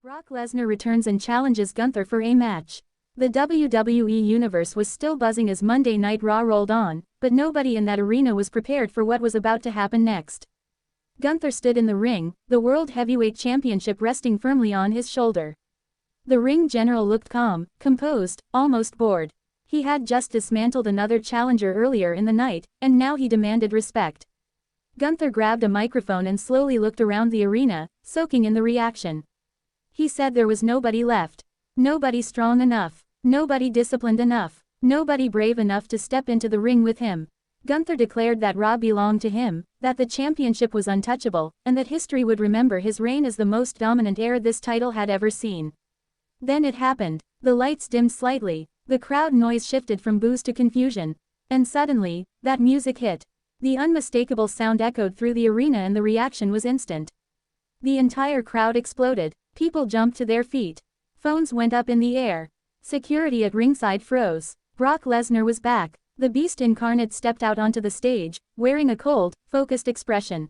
Brock Lesnar returns and challenges Gunther for a match. The WWE Universe was still buzzing as Monday Night Raw rolled on, but nobody in that arena was prepared for what was about to happen next. Gunther stood in the ring, the World Heavyweight Championship resting firmly on his shoulder. The ring general looked calm, composed, almost bored. He had just dismantled another challenger earlier in the night, and now he demanded respect. Gunther grabbed a microphone and slowly looked around the arena, soaking in the reaction. He said there was nobody left. Nobody strong enough. Nobody disciplined enough. Nobody brave enough to step into the ring with him. Gunther declared that Raw belonged to him, that the championship was untouchable, and that history would remember his reign as the most dominant era this title had ever seen. Then it happened. The lights dimmed slightly, the crowd noise shifted from boos to confusion. And suddenly, that music hit. The unmistakable sound echoed through the arena and the reaction was instant. The entire crowd exploded. People jumped to their feet. Phones went up in the air. Security at ringside froze. Brock Lesnar was back. The Beast incarnate stepped out onto the stage, wearing a cold, focused expression.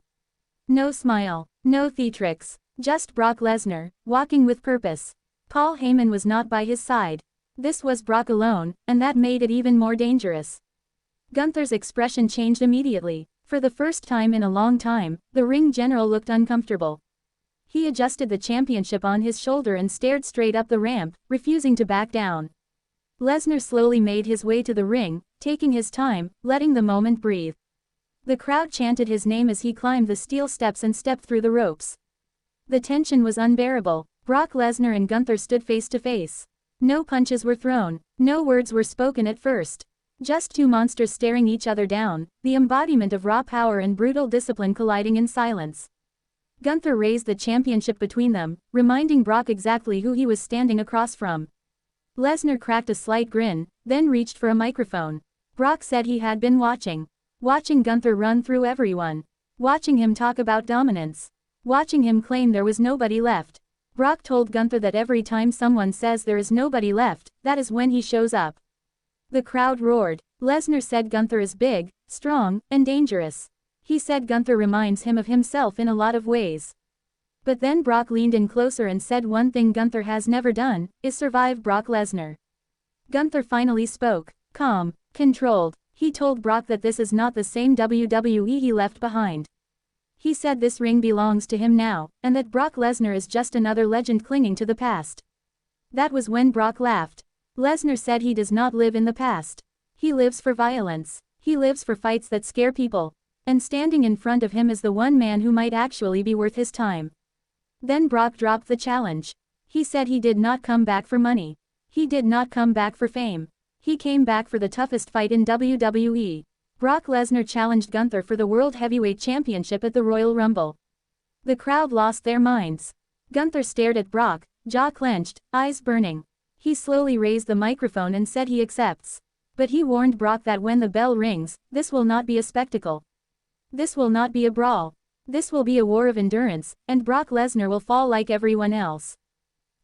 No smile. No theatrics. Just Brock Lesnar, walking with purpose. Paul Heyman was not by his side. This was Brock alone, and that made it even more dangerous. Gunther's expression changed immediately. For the first time in a long time, the ring general looked uncomfortable. He adjusted the championship on his shoulder and stared straight up the ramp, refusing to back down. Lesnar slowly made his way to the ring, taking his time, letting the moment breathe. The crowd chanted his name as he climbed the steel steps and stepped through the ropes. The tension was unbearable. Brock Lesnar and Gunther stood face to face. No punches were thrown, no words were spoken at first. Just two monsters staring each other down, the embodiment of raw power and brutal discipline colliding in silence. Gunther raised the championship between them, reminding Brock exactly who he was standing across from. Lesnar cracked a slight grin, then reached for a microphone. Brock said he had been watching Gunther run through everyone. Watching him talk about dominance. Watching him claim there was nobody left. Brock told Gunther that every time someone says there is nobody left, that is when he shows up. The crowd roared. Lesnar said Gunther is big, strong, and dangerous. He said Gunther reminds him of himself in a lot of ways. But then Brock leaned in closer and said one thing Gunther has never done, is survive Brock Lesnar. Gunther finally spoke. Calm, controlled. He told Brock that this is not the same WWE he left behind. He said this ring belongs to him now, and that Brock Lesnar is just another legend clinging to the past. That was when Brock laughed. Lesnar said he does not live in the past. He lives for violence. He lives for fights that scare people. And standing in front of him is the one man who might actually be worth his time. Then Brock dropped the challenge. He said he did not come back for money. He did not come back for fame. He came back for the toughest fight in WWE. Brock Lesnar challenged Gunther for the World Heavyweight Championship at the Royal Rumble. The crowd lost their minds. Gunther stared at Brock, jaw clenched, eyes burning. He slowly raised the microphone and said he accepts. But he warned Brock that when the bell rings, this will not be a spectacle. This will not be a brawl. This will be a war of endurance, and Brock Lesnar will fall like everyone else.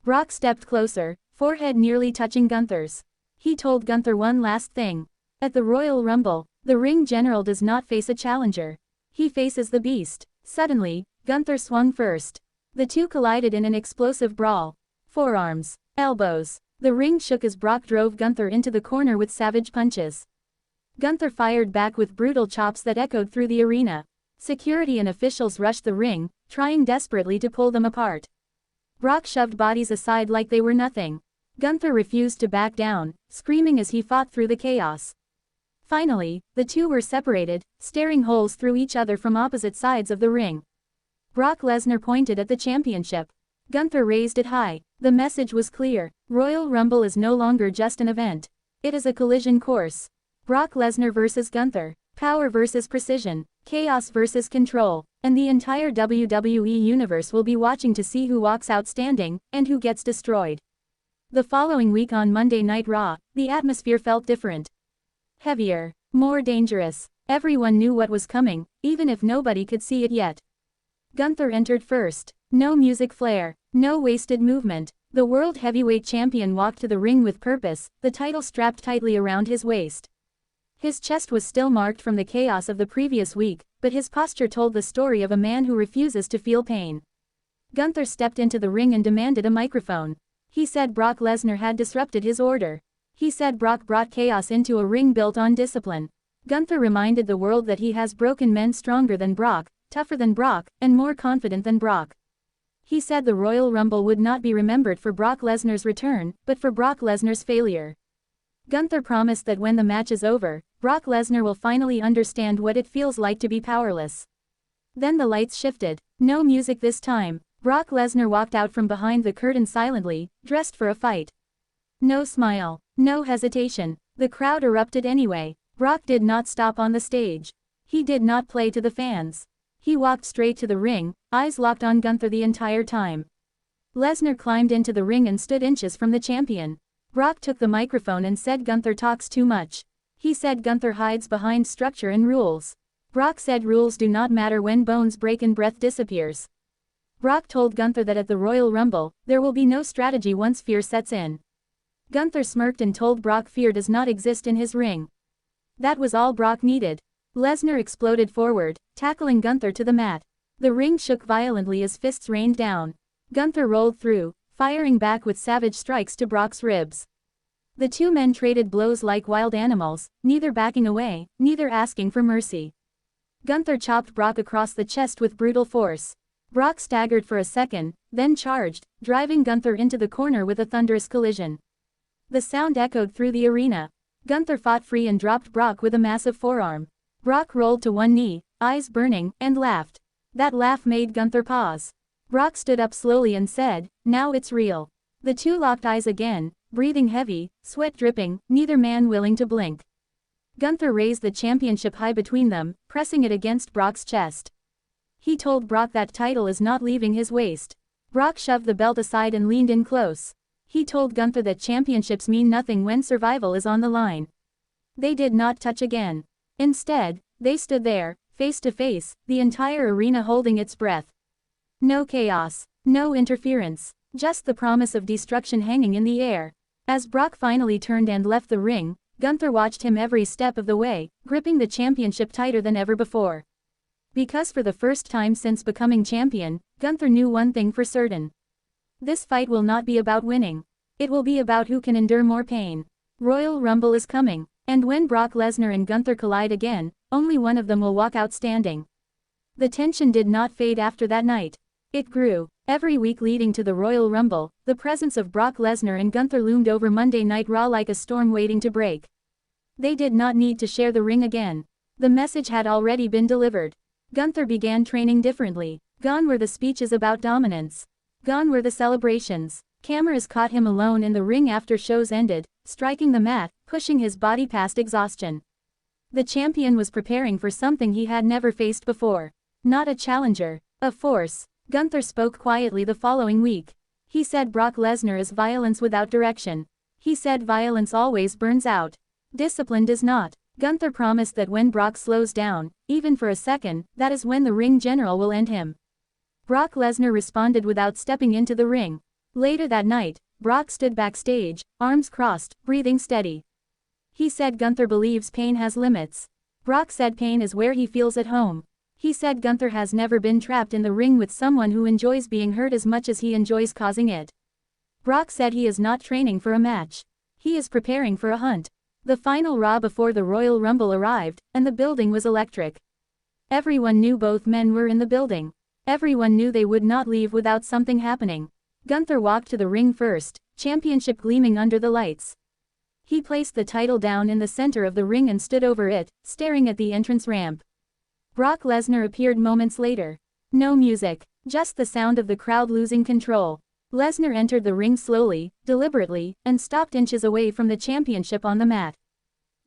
Brock stepped closer, forehead nearly touching Gunther's. He told Gunther one last thing. At the Royal Rumble, the ring general does not face a challenger. He faces the Beast. Suddenly, Gunther swung first. The two collided in an explosive brawl. Forearms, elbows. The ring shook as Brock drove Gunther into the corner with savage punches. Gunther fired back with brutal chops that echoed through the arena. Security and officials rushed the ring, trying desperately to pull them apart. Brock shoved bodies aside like they were nothing. Gunther refused to back down, screaming as he fought through the chaos. Finally, the two were separated, staring holes through each other from opposite sides of the ring. Brock Lesnar pointed at the championship. Gunther raised it high. The message was clear. Royal Rumble is no longer just an event. It is a collision course. Brock Lesnar versus Gunther. Power versus precision. Chaos versus control. And the entire WWE universe will be watching to see who walks out standing, and who gets destroyed. The following week on Monday Night Raw, the atmosphere felt different. Heavier. More dangerous. Everyone knew what was coming, even if nobody could see it yet. Gunther entered first. No music flair. No wasted movement. The World Heavyweight Champion walked to the ring with purpose, the title strapped tightly around his waist. His chest was still marked from the chaos of the previous week, but his posture told the story of a man who refuses to feel pain. Gunther stepped into the ring and demanded a microphone. He said Brock Lesnar had disrupted his order. He said Brock brought chaos into a ring built on discipline. Gunther reminded the world that he has broken men stronger than Brock, tougher than Brock, and more confident than Brock. He said the Royal Rumble would not be remembered for Brock Lesnar's return, but for Brock Lesnar's failure. Gunther promised that when the match is over, Brock Lesnar will finally understand what it feels like to be powerless. Then the lights shifted. No music this time. Brock Lesnar walked out from behind the curtain silently, dressed for a fight. No smile. No hesitation. The crowd erupted anyway. Brock did not stop on the stage. He did not play to the fans. He walked straight to the ring, eyes locked on Gunther the entire time. Lesnar climbed into the ring and stood inches from the champion. Brock took the microphone and said Gunther talks too much. He said Gunther hides behind structure and rules. Brock said rules do not matter when bones break and breath disappears. Brock told Gunther that at the Royal Rumble, there will be no strategy once fear sets in. Gunther smirked and told Brock fear does not exist in his ring. That was all Brock needed. Lesnar exploded forward, tackling Gunther to the mat. The ring shook violently as fists rained down. Gunther rolled through, firing back with savage strikes to Brock's ribs. The two men traded blows like wild animals, neither backing away, neither asking for mercy. Gunther chopped Brock across the chest with brutal force. Brock staggered for a second, then charged, driving Gunther into the corner with a thunderous collision. The sound echoed through the arena. Gunther fought free and dropped Brock with a massive forearm. Brock rolled to one knee, eyes burning, and laughed. That laugh made Gunther pause. Brock stood up slowly and said, "Now it's real." The two locked eyes again, breathing heavy, sweat dripping, neither man willing to blink. Gunther raised the championship high between them, pressing it against Brock's chest. He told Brock that title is not leaving his waist. Brock shoved the belt aside and leaned in close. He told Gunther that championships mean nothing when survival is on the line. They did not touch again. Instead, they stood there, face to face, the entire arena holding its breath. No chaos, no interference, just the promise of destruction hanging in the air. As Brock finally turned and left the ring, Gunther watched him every step of the way, gripping the championship tighter than ever before. Because for the first time since becoming champion, Gunther knew one thing for certain. This fight will not be about winning. It will be about who can endure more pain. Royal Rumble is coming, and when Brock Lesnar and Gunther collide again, only one of them will walk out standing. The tension did not fade after that night. It grew. Every week leading to the Royal Rumble, the presence of Brock Lesnar and Gunther loomed over Monday Night Raw like a storm waiting to break. They did not need to share the ring again. The message had already been delivered. Gunther began training differently. Gone were the speeches about dominance. Gone were the celebrations. Cameras caught him alone in the ring after shows ended, striking the mat, pushing his body past exhaustion. The champion was preparing for something he had never faced before. Not a challenger, a force. Gunther spoke quietly the following week. He said Brock Lesnar is violence without direction. He said violence always burns out. Discipline does not. Gunther promised that when Brock slows down, even for a second, that is when the ring general will end him. Brock Lesnar responded without stepping into the ring. Later that night, Brock stood backstage, arms crossed, breathing steady. He said Gunther believes pain has limits. Brock said pain is where he feels at home. He said Gunther has never been trapped in the ring with someone who enjoys being hurt as much as he enjoys causing it. Brock said he is not training for a match. He is preparing for a hunt. The final Raw before the Royal Rumble arrived, and the building was electric. Everyone knew both men were in the building. Everyone knew they would not leave without something happening. Gunther walked to the ring first, championship gleaming under the lights. He placed the title down in the center of the ring and stood over it, staring at the entrance ramp. Brock Lesnar appeared moments later. No music, just the sound of the crowd losing control. Lesnar entered the ring slowly, deliberately, and stopped inches away from the championship on the mat.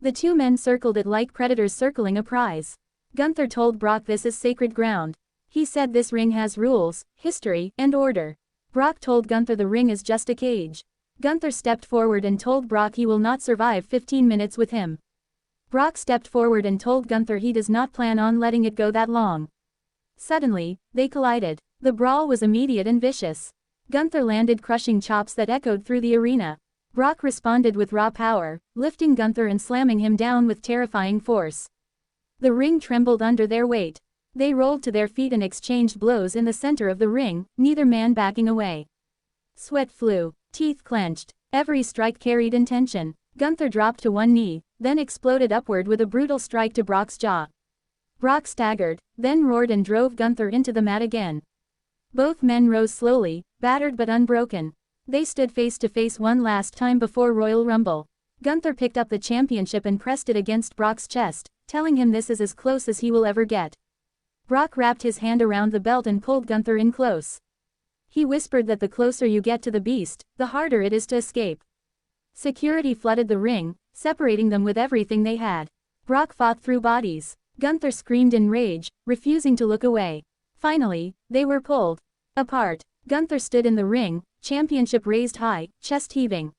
The two men circled it like predators circling a prize. Gunther told Brock this is sacred ground. He said this ring has rules, history, and order. Brock told Gunther the ring is just a cage. Gunther stepped forward and told Brock he will not survive 15 minutes with him. Brock stepped forward and told Gunther he does not plan on letting it go that long. Suddenly, they collided. The brawl was immediate and vicious. Gunther landed crushing chops that echoed through the arena. Brock responded with raw power, lifting Gunther and slamming him down with terrifying force. The ring trembled under their weight. They rolled to their feet and exchanged blows in the center of the ring, neither man backing away. Sweat flew, teeth clenched, every strike carried intention. Gunther dropped to one knee, then exploded upward with a brutal strike to Brock's jaw. Brock staggered, then roared and drove Gunther into the mat again. Both men rose slowly, battered but unbroken. They stood face to face one last time before Royal Rumble. Gunther picked up the championship and pressed it against Brock's chest, telling him this is as close as he will ever get. Brock wrapped his hand around the belt and pulled Gunther in close. He whispered that the closer you get to the beast, the harder it is to escape. Security flooded the ring, separating them with everything they had. Brock fought through bodies. Gunther screamed in rage, refusing to look away. Finally, they were pulled apart. Gunther stood in the ring, championship raised high, chest heaving.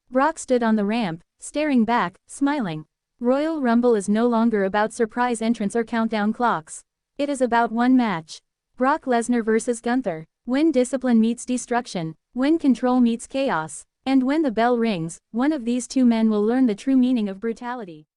Brock stood on the ramp, staring back, smiling. Royal Rumble is no longer about surprise entrants or countdown clocks. It is about one match. Brock Lesnar vs. Gunther. When discipline meets destruction, when control meets chaos, and when the bell rings, one of these two men will learn the true meaning of brutality.